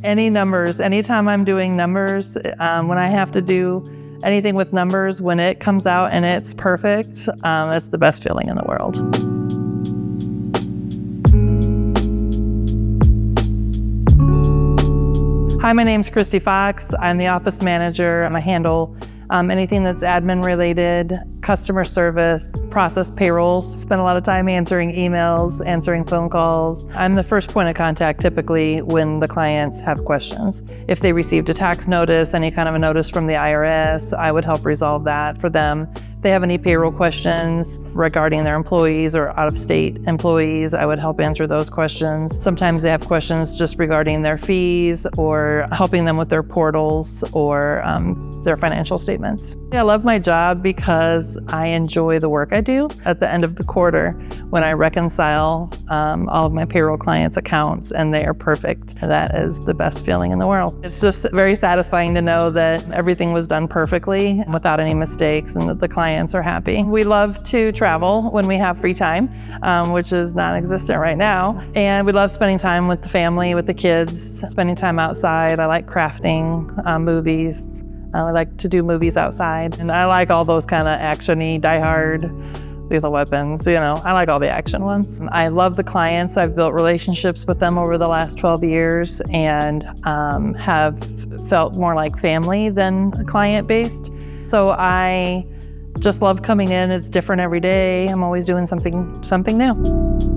Any numbers, anytime I'm doing numbers, when I have to do anything with numbers, when it comes out and it's perfect, it's the best feeling in the world. Hi, my name's Christy Fox. I'm the office manager. I handle anything that's admin related, customer service, process payrolls, spend a lot of time answering emails, answering phone calls. I'm the first point of contact typically when the clients have questions. If they received a tax notice, any kind of a notice from the IRS, I would help resolve that for them. If they have any payroll questions regarding their employees or out-of-state employees, I would help answer those questions. Sometimes they have questions just regarding their fees or helping them with their portals or their financial statements. I love my job because I enjoy the work I do. At the end of the quarter, when I reconcile all of my payroll clients' accounts and they are perfect, that is the best feeling in the world. It's just very satisfying to know that everything was done perfectly without any mistakes and that the clients are happy. We love to travel when we have free time, which is non-existent right now. And we love spending time with the family, with the kids, spending time outside. I like crafting, movies. I like to do movies outside. And I like all those kind of action-y, Die Hard, Lethal Weapons, I like all the action ones. I love the clients. I've built relationships with them over the last 12 years and have felt more like family than client-based. So I just love coming in. It's different every day. I'm always doing something new.